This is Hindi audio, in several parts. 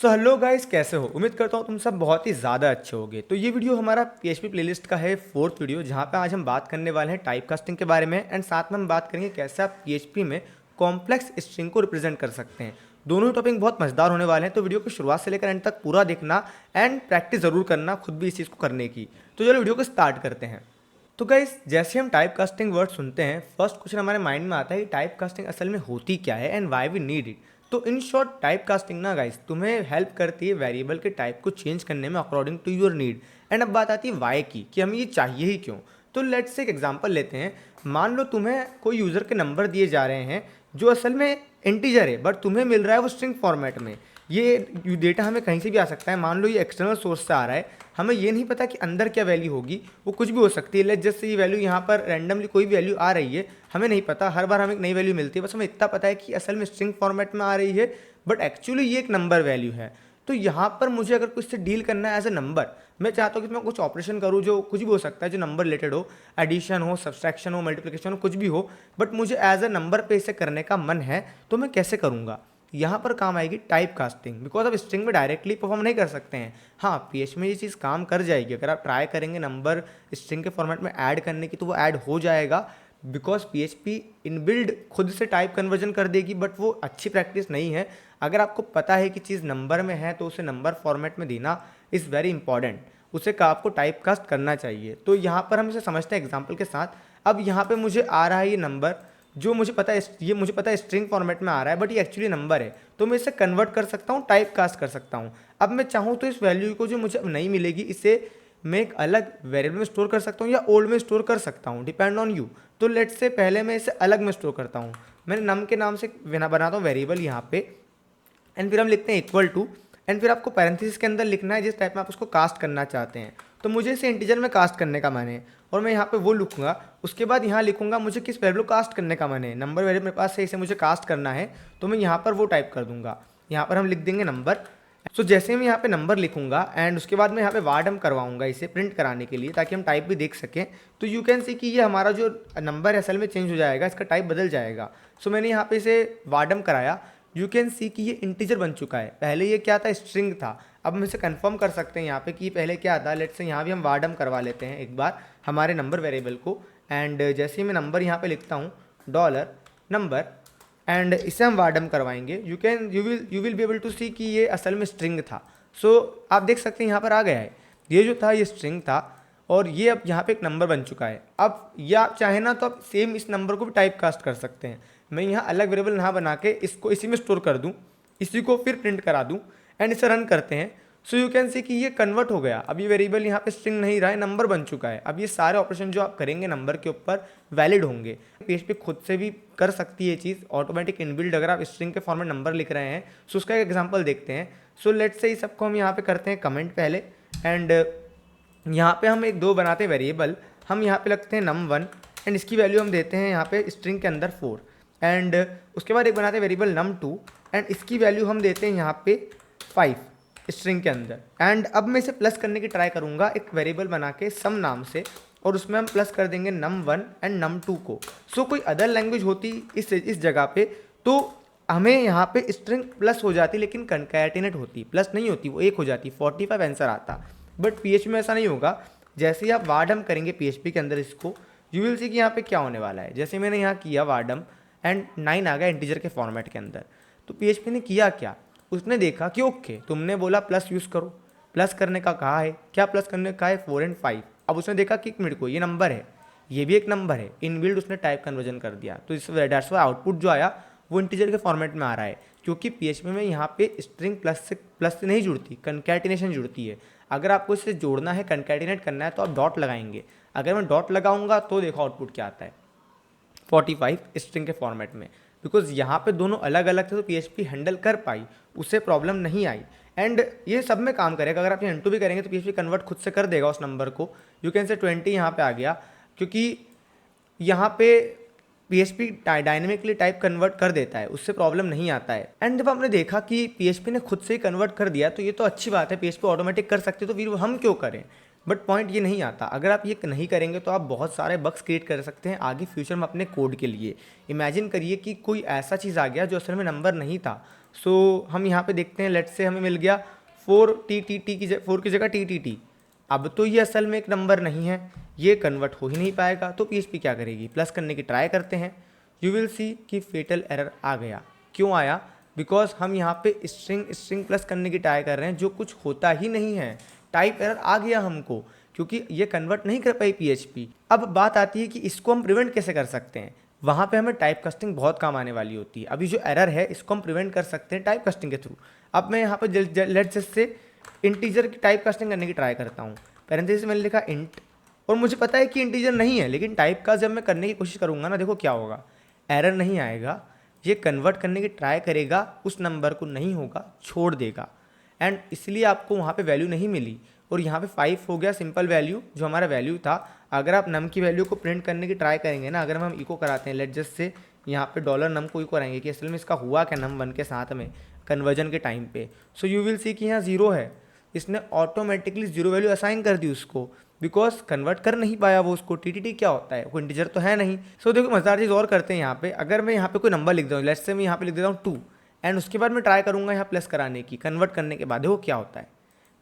हेलो गाइस, कैसे हो? उम्मीद करता हूँ तुम सब बहुत ही ज़्यादा अच्छे होगे। तो ये वीडियो हमारा पीएचपी प्लेलिस्ट का है फोर्थ वीडियो, जहाँ पे आज हम बात करने वाले हैं टाइप कास्टिंग के बारे में एंड साथ में हम बात करेंगे कैसे आप पीएचपी में कॉम्प्लेक्स स्ट्रिंग को रिप्रेजेंट कर सकते हैं। दोनों ही टॉपिक बहुत मजेदार होने वाले हैं, तो वीडियो को शुरुआत से लेकर एंड तक पूरा देखना एंड प्रैक्टिस ज़रूर करना खुद भी इस चीज़ को करने की। तो चलो वीडियो को स्टार्ट करते हैं। तो गाइस, जैसे हम टाइप कास्टिंग वर्ड सुनते हैं, फर्स्ट क्वेश्चन हमारे माइंड में आता है कि टाइप कास्टिंग असल में होती क्या है and why we need it. तो इन शॉर्ट, टाइप कास्टिंग ना गाइस तुम्हें हेल्प करती है वेरिएबल के टाइप को चेंज करने में according to your need. And अब बात आती है वाई की, कि हमें ये चाहिए ही क्यों। तो लेट्स से एक एग्जांपल लेते हैं। मान लो तुम्हें कोई यूज़र के नंबर दिए जा रहे हैं जो असल में इंटीजर है, बट तुम्हें मिल रहा है वो स्ट्रिंग फॉर्मेट में। ये डेटा हमें कहीं से भी आ सकता है। मान लो ये एक्सटर्नल सोर्स से आ रहा है, हमें ये नहीं पता कि अंदर क्या वैल्यू होगी, वो कुछ भी हो सकती है। लेट्स जस्ट ये वैल्यू यहाँ पर रैंडमली कोई भी वैल्यू आ रही है, हमें नहीं पता, हर बार हमें एक नई वैल्यू मिलती है। बस हमें इतना पता है कि असल में स्ट्रिंग फॉर्मेट में आ रही है, बट एक्चुअली ये एक नंबर वैल्यू है। तो यहाँ पर मुझे अगर कुछ से डील करना है एज ए नंबर, मैं चाहता हूँ कि मैं कुछ ऑपरेशन करूँ जो कुछ भी हो सकता है, जो नंबर रिलेटेड हो, एडिशन हो, सब्सट्रैक्शन हो, मल्टीप्लिकेशन हो, कुछ भी हो, बट मुझे एज ए नंबर पे इसे करने का मन है, तो मैं कैसे करूँगा? यहाँ पर काम आएगी टाइप कास्टिंग, बिकॉज आप स्ट्रिंग में डायरेक्टली परफॉर्म नहीं कर सकते हैं। हाँ, पीएचपी में ये चीज़ काम कर जाएगी। अगर आप ट्राई करेंगे नंबर स्ट्रिंग के फॉर्मेट में ऐड करने की, तो वो ऐड हो जाएगा, बिकॉज पीएचपी इनबिल्ड खुद से टाइप कन्वर्जन कर देगी, बट वो अच्छी प्रैक्टिस नहीं है। अगर आपको पता है कि चीज़ नंबर में है, तो उसे नंबर फॉर्मेट में देना इज़ वेरी इंपॉर्टेंट। उसे का आपको टाइप कास्ट करना चाहिए। तो यहाँ पर हम इसे समझते हैं एग्जाम्पल के साथ। अब यहाँ पे मुझे आ रहा है ये नंबर, जो मुझे पता है, ये मुझे पता है स्ट्रिंग फॉर्मेट में आ रहा है, बट ये एक्चुअली नंबर है। तो मैं इसे कन्वर्ट कर सकता हूँ, टाइप कास्ट कर सकता हूँ। अब मैं चाहूँ तो इस वैल्यू को, जो मुझे अब नहीं मिलेगी, इसे मैं एक अलग वेरिएबल में स्टोर कर सकता हूँ या ओल्ड में स्टोर कर सकता हूँ, डिपेंड ऑन यू। तो लेट्स से पहले मैं इसे अलग में स्टोर करता हूँ। मैंने नम के नाम से बनाता हूँ वेरिएबल यहाँ पे, एंड फिर हम लिखते हैं इक्वल टू, एंड फिर आपको पैरेंथेसिस के अंदर लिखना है जिस टाइप में आप उसको कास्ट करना चाहते हैं। तो मुझे इसे इंटीजर में कास्ट करने का मन है, और मैं यहाँ पे वो लिखूंगा। उसके बाद यहाँ लिखूंगा मुझे किस वैल्यू कास्ट करने का मन है। नंबर वेरिएबल मेरे पास है, इसे मुझे कास्ट करना है, तो मैं यहाँ पर वो टाइप कर दूंगा। यहाँ पर हम लिख देंगे नंबर। सो जैसे मैं यहाँ पे नंबर लिखूंगा, एंड उसके बाद मैं यहाँ पे वार्डम करवाऊंगा इसे प्रिंट कराने के लिए, ताकि हम टाइप भी देख सकें। तो यू कैन सी कि ये हमारा जो नंबर है असल में चेंज हो जाएगा, इसका टाइप बदल जाएगा। सो मैंने यहाँ पे इसे वार्डम कराया। यू कैन सी कि ये इंटीजर बन चुका है। पहले ये क्या था? स्ट्रिंग था। अब हम इसे कंफर्म कर सकते हैं यहाँ पे कि पहले क्या था। लेट्स से यहाँ भी हम वार्डम करवा लेते हैं एक बार हमारे नंबर वेरिएबल को। एंड जैसे ही मैं नंबर यहाँ पे लिखता हूँ, डॉलर नंबर, एंड इसे हम वार्डम करवाएंगे, you will be able to see कि ये असल में स्ट्रिंग था। सो आप देख सकते हैं यहाँ पर आ गया है, ये जो था ये स्ट्रिंग था, और ये अब यहाँ पे एक नंबर बन चुका है। अब ये आप चाहे ना तो आप सेम इस नंबर को भी टाइप कास्ट कर सकते हैं। मैं यहाँ अलग वेरिएबल ना बना के इसको इसी में स्टोर कर दूँ, इसी को फिर प्रिंट करा दूँ, एंड इसे रन करते हैं। सो यू कैन सी कि ये कन्वर्ट हो गया। अब ये वेरिएबल यहाँ पे स्ट्रिंग नहीं रहा है, नंबर बन चुका है। अब ये सारे ऑपरेशन जो आप करेंगे नंबर के ऊपर वैलिड होंगे। पीएचपी खुद से भी कर सकती है ये चीज़ ऑटोमेटिक इनबिल्ड, अगर आप स्ट्रिंग के फॉर्म में नंबर लिख रहे हैं। सो उसका एक एग्जांपल देखते हैं। सो लेट्स से इस सबको हम यहाँ पे करते हैं कमेंट पहले, एंड यहाँ पे हम एक दो बनाते हैं वेरिएबल। हम यहाँ पे लगते हैं num1, एंड इसकी वैल्यू हम देते हैं यहाँ पे स्ट्रिंग के अंदर 4, एंड उसके बाद एक बनाते हैं वेरिएबल num2, एंड इसकी वैल्यू हम देते हैं यहाँ पे 5 स्ट्रिंग के अंदर। एंड अब मैं इसे प्लस करने की ट्राई करूँगा एक वेरिएबल बना के सम नाम से, और उसमें हम प्लस कर देंगे num1 एंड num2 को। सो कोई अदर लैंग्वेज होती इस जगह पे, तो हमें यहाँ पे स्ट्रिंग प्लस हो जाती, लेकिन कंकैटिनेट होती, प्लस नहीं होती, वो एक हो जाती, 45 आंसर आता। बट पीएचपी में ऐसा नहीं होगा। जैसे ही आप वार्डम करेंगे पीएचपी के अंदर इसको, यू विल सी कि यहाँ पे क्या होने वाला है। जैसे मैंने यहाँ किया वार्डम, एंड 9 आ गया इंटीजर के फॉर्मेट के अंदर। तो पीएचपी ने किया क्या, उसने देखा कि ओके तुमने बोला प्लस यूज़ करो, प्लस करने का कहा है, क्या प्लस करने का है? 4 एंड 5। अब उसने देखा कि एक मिनट को, ये नंबर है, ये भी एक नंबर है, इनबिल्ड उसने टाइप कन्वर्जन कर दिया। तो इस दैट्स व्हाई आउटपुट जो आया वो इंटीजर के फॉर्मेट में आ रहा है, क्योंकि पीएचपी में यहाँ पे स्ट्रिंग प्लस से नहीं जुड़ती, कंकैटिनेशन जुड़ती है। अगर आपको इससे जोड़ना है, कंकैटिनेट करना है, तो आप डॉट लगाएंगे। अगर मैं डॉट लगाऊंगा तो देखो आउटपुट क्या आता है, 45 स्ट्रिंग के फॉर्मेट में। बिकॉज यहाँ पे दोनों अलग अलग थे, तो पीएचपी हैंडल कर पाई, उससे प्रॉब्लम नहीं आई। एंड ये सब में काम करेगा। अगर आप ये N2 भी करेंगे तो पीएचपी कन्वर्ट खुद से कर देगा उस नंबर को। यू कैन से 20 यहाँ पे आ गया, क्योंकि यहाँ पे पीएचपी डायनेमिकली टाइप कन्वर्ट कर देता है, उससे प्रॉब्लम नहीं आता है। एंड जब हमने देखा कि पीएचपी ने खुद से ही कन्वर्ट कर दिया, तो ये तो अच्छी बात है, पीएचपी ऑटोमेटिक कर सकते, तो फिर हम क्यों करें? बट पॉइंट ये नहीं आता। अगर आप ये नहीं करेंगे तो आप बहुत सारे बग्स क्रिएट कर सकते हैं आगे फ्यूचर में अपने कोड के लिए। इमेजिन करिए कि कोई ऐसा चीज़ आ गया जो असल में नंबर नहीं था, सो हम यहाँ पे देखते हैं, लेट्स से हमें मिल गया 4 की 4 की जगह टी। अब तो ये असल में एक नंबर नहीं है, ये कन्वर्ट हो ही नहीं पाएगा। तो पीएचपी क्या करेगी, प्लस करने की ट्राई करते हैं। यू विल सी कि फेटल एरर आ गया। क्यों आया? बिकॉज हम यहाँ पे स्ट्रिंग प्लस करने की ट्राई कर रहे हैं, जो कुछ होता ही नहीं है। टाइप एरर आ गया हमको, क्योंकि ये कन्वर्ट नहीं कर पाई पीएचपी। अब बात आती है कि इसको हम प्रिवेंट कैसे कर सकते हैं। वहाँ पे हमें टाइप कास्टिंग बहुत काम आने वाली होती है। अभी जो एरर है इसको हम प्रिवेंट कर सकते हैं टाइप कास्टिंग के थ्रू। अब मैं यहाँ पे लेट्स से इंटीजर की टाइप कास्टिंग करने की ट्राई करता हूँ। पैरेंथेसिस में मैंने लिखा इंट, और मुझे पता है कि इंटीजर नहीं है, लेकिन टाइप का जब मैं करने की कोशिश करूँगा ना, देखो क्या होगा, एरर नहीं आएगा, ये कन्वर्ट करने की ट्राई करेगा, उस नंबर को नहीं होगा, छोड़ देगा, एंड इसलिए आपको वहाँ पे वैल्यू नहीं मिली। और यहाँ पे 5 हो गया सिंपल वैल्यू, जो हमारा वैल्यू था। अगर आप नम की वैल्यू को प्रिंट करने की ट्राई करेंगे ना, अगर हम इको कराते हैं, लेट जस्ट से यहाँ पे डॉलर नम को इको कराएंगे कि असल में इसका हुआ क्या नम 1 के साथ में कन्वर्जन के टाइम पे। सो यू विल सी कि यहाँ 0 है, इसने ऑटोमेटिकली 0 वैल्यू असाइन कर दी उसको, बिकॉज कन्वर्ट कर नहीं पाया वो उसको। टी क्या होता है, कोई इंटीजर तो है नहीं। सो देखो मज़ेदार चीज़ और करते हैं यहाँ पे। अगर मैं यहाँ पे कोई नंबर लिख दूँ, लेट्स से मैं यहाँ पे लिख देता हूँ 2, एंड उसके बाद मैं ट्राई करूँगा यहाँ प्लस कराने की, कन्वर्ट करने के बाद देखो क्या होता है।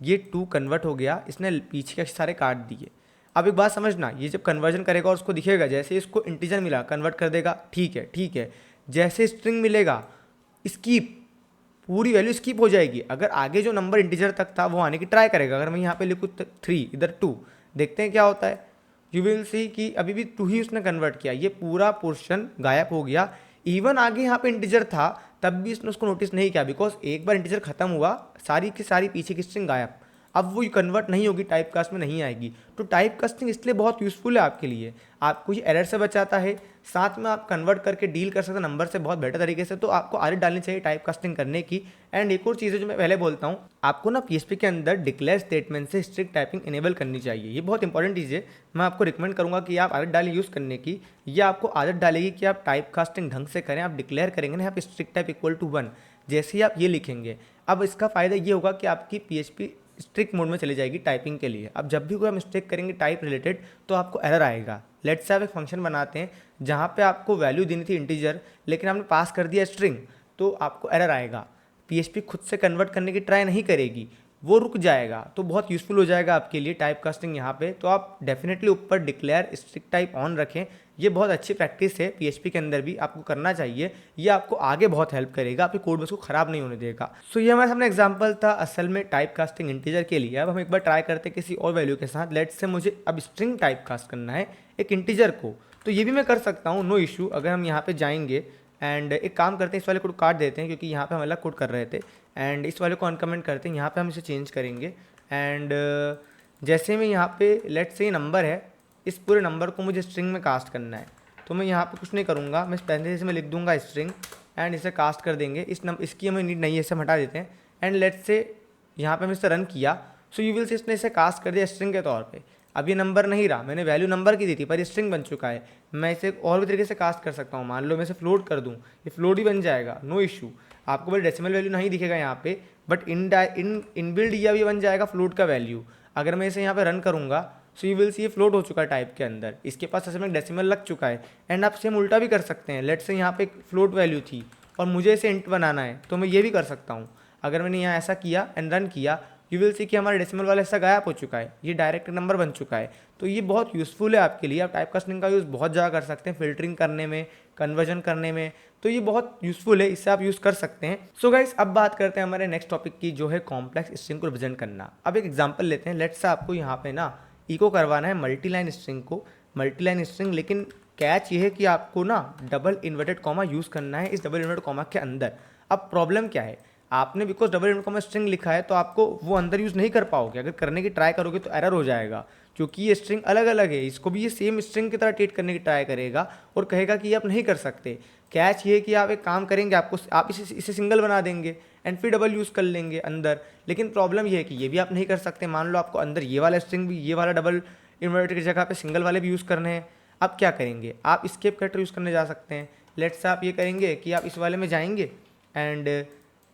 ये 2 कन्वर्ट हो गया, इसने पीछे के सारे काट दिए। अब एक बात समझना, ये जब कन्वर्जन करेगा और उसको दिखेगा, जैसे इसको इंटीजर मिला कन्वर्ट कर देगा, ठीक है। जैसे स्ट्रिंग मिलेगा, स्कीप, पूरी वैल्यू स्कीप हो जाएगी। अगर आगे जो नंबर इंटीजर तक था वो आने की ट्राई करेगा। अगर मैं यहाँ पे लिखूँ 3, इधर 2, देखते हैं क्या होता है। यू विल सी कि अभी भी 2 ही उसने कन्वर्ट किया, ये पूरा पोर्शन गायब हो गया। इवन आगे यहाँ पे इंटीजर था तब भी इसने उसको नोटिस नहीं किया, बिकॉज एक बार इंटीजर खत्म हुआ, सारी की सारी पीछे की स्ट्रिंग गायब। अब वो कन्वर्ट नहीं होगी, टाइप कास्ट में नहीं आएगी। तो टाइप कास्टिंग इसलिए बहुत यूज़फुल है आपके लिए, आपको ये एरर से बचाता है, साथ में आप कन्वर्ट करके डील कर सकते हैं नंबर से बहुत बेटर तरीके से। तो आपको आदत डालनी चाहिए टाइप कास्टिंग करने की। एंड एक और चीज़ है जो मैं पहले बोलता हूँ, आपको ना पीएचपी के अंदर डिक्लेयर स्टेटमेंट से स्ट्रिक्ट टाइपिंग इनेबल करनी चाहिए। ये बहुत इंपॉर्टेंट चीज़ है, मैं आपको रिकमेंड करूँगा कि आप आदत डालें यूज़ करने की। ये आपको आदत डालेगी कि आप टाइप कास्टिंग ढंग से करें। आप डिक्लेयर करेंगे ना यहाँ पे स्ट्रिक्ट टाइप इक्वल टू 1, जैसे ही आप ये लिखेंगे, अब इसका फ़ायदा ये होगा कि आपकी पीएचपी स्ट्रिक्ट मोड में चली जाएगी टाइपिंग के लिए। अब जब भी कोई मिस्टेक करेंगे टाइप रिलेटेड तो आपको एरर आएगा। लेट्स से आप एक फंक्शन बनाते हैं जहाँ पे आपको वैल्यू देनी थी इंटीजर, लेकिन आपने पास कर दिया स्ट्रिंग, तो आपको एरर आएगा। पीएचपी खुद से कन्वर्ट करने की ट्राई नहीं करेगी, वो रुक जाएगा। तो बहुत यूज़फुल हो जाएगा आपके लिए टाइप कास्टिंग यहाँ पे। तो आप डेफिनेटली ऊपर डिक्लेयर स्ट्रिक्ट टाइप ऑन रखें, ये बहुत अच्छी प्रैक्टिस है, पीएचपी के अंदर भी आपको करना चाहिए। ये आपको आगे बहुत हेल्प करेगा, आपके कोड बेस को खराब नहीं होने देगा। सो ये हमारे सामने एग्जांपल था असल में टाइप कास्टिंग इंटीजर के लिए। अब हम एक बार ट्राई करते हैं किसी और वैल्यू के साथ। लेट्स से मुझे अब स्ट्रिंग टाइप कास्ट करना है एक इंटीजर को, तो ये भी मैं कर सकता हूँ, नो इशू। अगर हम यहाँ पे जाएंगे एंड एक काम करते हैं, इस वाले कोड काट देते हैं क्योंकि यहाँ पे हम अलग कोड कर रहे थे, एंड इस वाले को अनकमेंट करते हैं। यहाँ पे हम इसे चेंज करेंगे एंड जैसे में यहाँ पे लेट्स से नंबर है, इस पूरे नंबर को मुझे स्ट्रिंग में कास्ट करना है, तो मैं यहाँ पे कुछ नहीं करूँगा, मैं पहले से मैं लिख दूँगा स्ट्रिंग एंड इसे कास्ट कर देंगे। इसकी हमें नीड नहीं है, इसे हम हटा देते हैं। एंड लेट्स से यहाँ पे मैं इसे रन किया, सो यू विल से इसने इसे कास्ट कर दिया स्ट्रिंग के तौर पे। अब ये नंबर नहीं रहा, मैंने वैल्यू नंबर की दी थी पर ये स्ट्रिंग बन चुका है। मैं इसे और भी तरीके से कास्ट कर सकता हूँ, मान लो मैं इसे फ्लोट कर दूँ, ये फ्लोट ही बन जाएगा, नो इशू। आपको बस डेसिमल वैल्यू नहीं दिखेगा यहाँ पे, बट इनबिल्ड ये भी बन जाएगा फ्लोट का वैल्यू। अगर मैं इसे यहाँ पे रन करूँगा, सो यू विल सी ये फ्लोट हो चुका है टाइप के अंदर, इसके पास असल में डेसिमल लग चुका है। एंड आप सेम उल्टा भी कर सकते हैं, लेट्स से यहाँ पे एक फ्लोट वैल्यू थी और मुझे इसे इंट बनाना है, तो मैं ये भी कर सकता हूँ। अगर मैंने यहाँ ऐसा किया एंड रन किया, यू विल सी कि हमारा डेसिमल वाला हिस्सा गायब हो चुका है, ये डायरेक्ट नंबर बन चुका है। तो ये बहुत यूज़फुल है आपके लिए, आप टाइप कास्टिंग का यूज़ बहुत ज़्यादा कर सकते हैं, फिल्टरिंग करने में, कन्वर्जन करने में, तो ये बहुत यूज़फुल है, इससे आप यूज़ कर सकते हैं। सो गाइस अब बात करते हैं हमारे नेक्स्ट टॉपिक की, जो है कॉम्प्लेक्स स्ट्रिंग को रिप्रेजेंट करना। अब एक एग्जांपल लेते हैं, लेट्स से आपको यहाँ पे ना इको करवाना है मल्टीलाइन स्ट्रिंग को, मल्टीलाइन स्ट्रिंग, लेकिन कैच ये है कि आपको ना डबल इन्वर्टेड कॉमा यूज़ करना है इस डबल इन्वर्टेड कॉमा के अंदर। अब प्रॉब्लम क्या है, आपने because double inverted comma string लिखा है तो आपको वो अंदर यूज़ नहीं कर पाओगे। अगर करने की ट्राई करोगे तो एरर हो जाएगा, क्योंकि ये स्ट्रिंग अलग अलग है, इसको भी ये सेम स्ट्रिंग की तरह ट्रीट करने की ट्राई करेगा और कहेगा कि ये आप नहीं कर सकते। कैच ये है कि आप एक काम करेंगे, आप इसे सिंगल बना देंगे एंड फिर डबल यूज़ कर लेंगे अंदर। लेकिन प्रॉब्लम ये है कि ये भी आप नहीं कर सकते। मान लो आपको अंदर ये वाला स्ट्रिंग भी, ये वाला डबल इन्वर्टेड की जगह पे सिंगल वाले भी यूज़ करने हैं। अब क्या करेंगे, आप एस्केप कैरेक्टर यूज़ करने जा सकते हैं। लेट्स से आप ये करेंगे कि आप इस वाले में जाएंगे एंड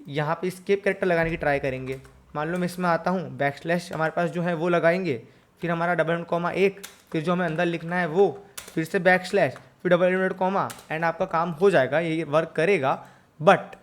यहाँ पे एस्केप कैरेक्टर लगाने की ट्राई करेंगे। मान लो मैं इसमें आता हूँ, बैकस्लैश हमारे पास जो है वो लगाएंगे, फिर हमारा डबल इन्वर्टेड कॉमा एक, फिर जो हमें अंदर लिखना है वो, फिर से बैकस्लैश, फिर डबल इन्वर्टेड कॉमा, एंड आपका काम हो जाएगा, ये वर्क करेगा। बट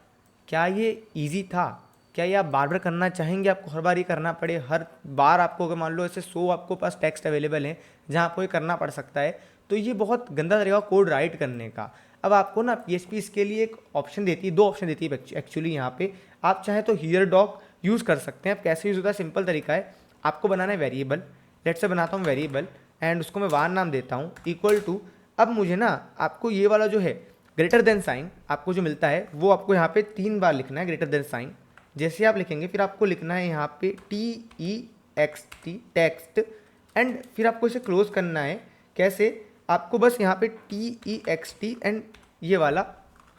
क्या ये ईजी था? क्या ये आप बार बार करना चाहेंगे? आपको हर बार ये करना पड़े? हर बार आपको अगर मान लो ऐसे 100 आपको पास टेक्स्ट अवेलेबल है जहाँ आपको ये करना पड़ सकता है, तो ये बहुत गंदा तरीका कोड राइट करने का। अब आपको ना PHP इसके लिए एक ऑप्शन देती है, 2 ऑप्शन देती है एक्चुअली यहाँ पे। आप चाहे तो हियर डॉक यूज़ कर सकते हैं। अब कैसे यूज़ होता है, सिंपल तरीका है, आपको बनाना है वेरिएबल। लेट से बनाता हूँ वेरिएबल एंड उसको मैं वार नाम देता हूँ इक्वल टू। अब मुझे ना आपको ये वाला जो है ग्रेटर देन साइन आपको जो मिलता है वो आपको यहाँ पे 3 बार लिखना है, ग्रेटर देन साइन। जैसे आप लिखेंगे फिर आपको लिखना है यहाँ पे TEXT टेक्स्ट, एंड फिर आपको इसे क्लोज करना है। कैसे? आपको बस यहाँ पे TEXT एंड ये वाला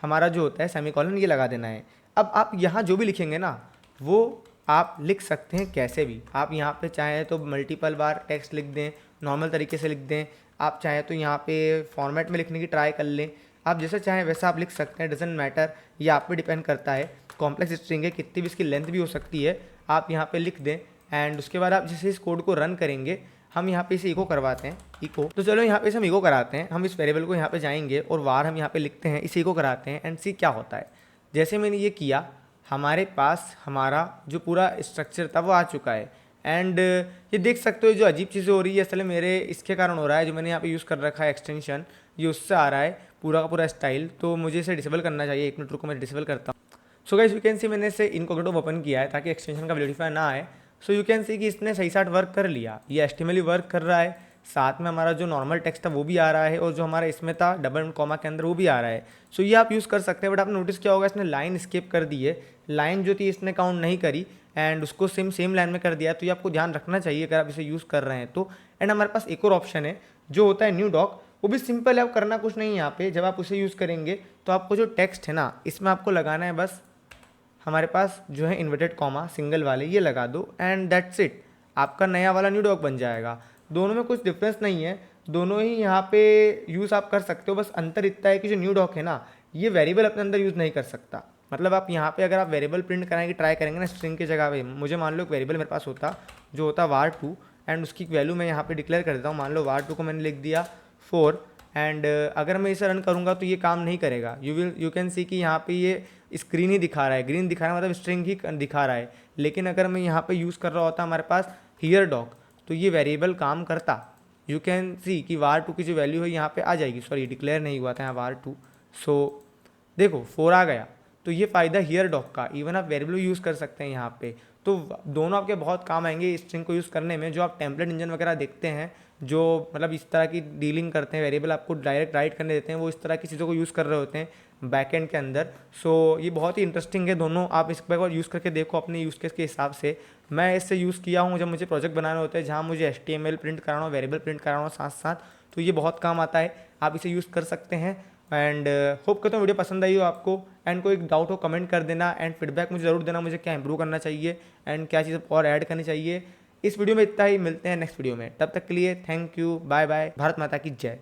हमारा जो होता है सेमीकोलन ये लगा देना है। अब आप यहाँ जो भी लिखेंगे ना वो आप लिख सकते हैं कैसे भी। आप यहाँ पे चाहें तो मल्टीपल बार टेक्स्ट लिख दें, नॉर्मल तरीके से लिख दें, आप चाहें तो यहाँ पे फॉर्मेट में लिखने की ट्राई कर लें। आप जैसा चाहें वैसा आप लिख सकते हैं, डजेंट मैटर, ये आप पे डिपेंड करता है। कॉम्प्लेक्स स्ट्रिंग है, कितनी भी इसकी लेंथ भी हो सकती है, आप यहाँ पे लिख दें। एंड उसके बाद आप जैसे इस कोड को रन करेंगे, हम यहाँ पे इसे इको करवाते हैं, इको। तो चलो यहाँ पे इसे हम इको कराते हैं। हम इस वेरिएबल को यहाँ पे जाएंगे और वार हम यहाँ पे लिखते हैं, इसे इको कराते हैं एंड सी क्या होता है। जैसे मैंने ये किया, हमारे पास हमारा जो पूरा स्ट्रक्चर था वो आ चुका है। एंड ये देख सकते हो जो अजीब चीज़ें हो रही है असल में मेरे इसके कारण हो रहा है, जो मैंने यहाँ पे यूज़ कर रखा है एक्सटेंशन, ये उससे आ रहा है पूरा का पूरा स्टाइल। तो मुझे इसे डिसेबल करना चाहिए। 1 मिनट रुको, मैं डिसेबल करता हूँ। So guys you can see मैंने इसे इनकॉग्निटो ओपन किया है ताकि एक्सटेंशन का वेरिफाई ना आए। सो यू कैन सी कि इसने सही साथ वर्क कर लिया, ये HTML वर्क कर रहा है, साथ में हमारा जो नॉर्मल टेक्स्ट था वो भी आ रहा है, और जो हमारा इसमें था डबल कॉमा के अंदर वो भी आ रहा है। सो ये आप यूज़ कर सकते हैं। बट आपने नोटिस किया होगा इसने लाइन स्किप कर दी है, लाइन जो थी इसने काउंट नहीं करी एंड उसको सेम लाइन में कर दिया। तो ये आपको ध्यान रखना चाहिए अगर आप इसे यूज़ कर रहे हैं तो। एंड हमारे पास एक और ऑप्शन है जो होता है न्यू डॉक, वो भी सिंपल है, आप करना कुछ नहीं है यहाँ पे। जब आप उसे यूज़ करेंगे तो आपको जो टेक्स्ट है ना इसमें आपको लगाना है बस हमारे पास जो है इन्वर्टेड कॉमा सिंगल वाले ये लगा दो एंड दैट्स इट, आपका नया वाला न्यू डॉक बन जाएगा। दोनों में कुछ डिफरेंस नहीं है, दोनों ही यहाँ पे यूज़ आप कर सकते हो। बस अंतर इतना है कि जो न्यू डॉक है ना ये वेरिएबल अपने अंदर यूज़ नहीं कर सकता। मतलब आप यहाँ पे अगर आप वेरिएबल प्रिंट कराने की ट्राई करेंगे ना स्ट्रिंग की जगह पे, मुझे मान लो एक वेरिएबल मेरे पास होता जो होता var2 एंड उसकी वैल्यू मैं यहाँ पे डिक्लेयर कर देता हूँ। मान लो var2 को मैंने लिख दिया 4 एंड अगर मैं इसे रन करूँगा तो ये काम नहीं करेगा। यू कैन सी कि यहाँ पे ये स्क्रीन ही दिखा रहा है, ग्रीन दिखा रहा है, मतलब स्ट्रिंग ही दिखा रहा है। लेकिन अगर मैं यहाँ पे यूज़ कर रहा होता हमारे पास हियर डॉक तो ये वेरिएबल काम करता। यू कैन सी कि var2 की जो वैल्यू है यहाँ पे आ जाएगी। सॉरी डिक्लेयर नहीं हुआ था यहाँ var2। सो देखो 4 आ गया। तो ये फ़ायदा हियर डॉक का, इवन आप वेरिएबल यूज़ कर सकते हैं यहाँ पे। तो दोनों आपके बहुत काम आएंगे स्ट्रिंग को यूज़ करने में। जो आप टेम्पलेट इंजन वगैरह देखते हैं जो मतलब इस तरह की डीलिंग करते हैं, वेरिएबल आपको डायरेक्ट राइट करने देते हैं, वो इस तरह की चीज़ों को यूज़ कर रहे होते हैं बैकएंड के अंदर। सो ये बहुत ही इंटरेस्टिंग है दोनों, आप इस पर यूज़ करके देखो अपने यूज़ केस के हिसाब से। मैं इससे यूज़ किया हूँ जब मुझे प्रोजेक्ट बनाने होते हैं जहाँ मुझे HTML प्रिंट कराना हो, वेरिएबल प्रिंट कराना हो साथ साथ, तो ये बहुत काम आता है, आप इसे यूज़ कर सकते हैं। एंड होप करता हूँ वीडियो पसंद आई हो आपको। एंड कोई डाउट हो कमेंट कर देना एंड फीडबैक मुझे ज़रूर देना, मुझे क्या इंप्रूव करना चाहिए एंड क्या चीज़ और ऐड करनी चाहिए। इस वीडियो में इतना ही, मिलते हैं नेक्स्ट वीडियो में, तब तक के लिए thank you, bye bye, Bharat माता की जय।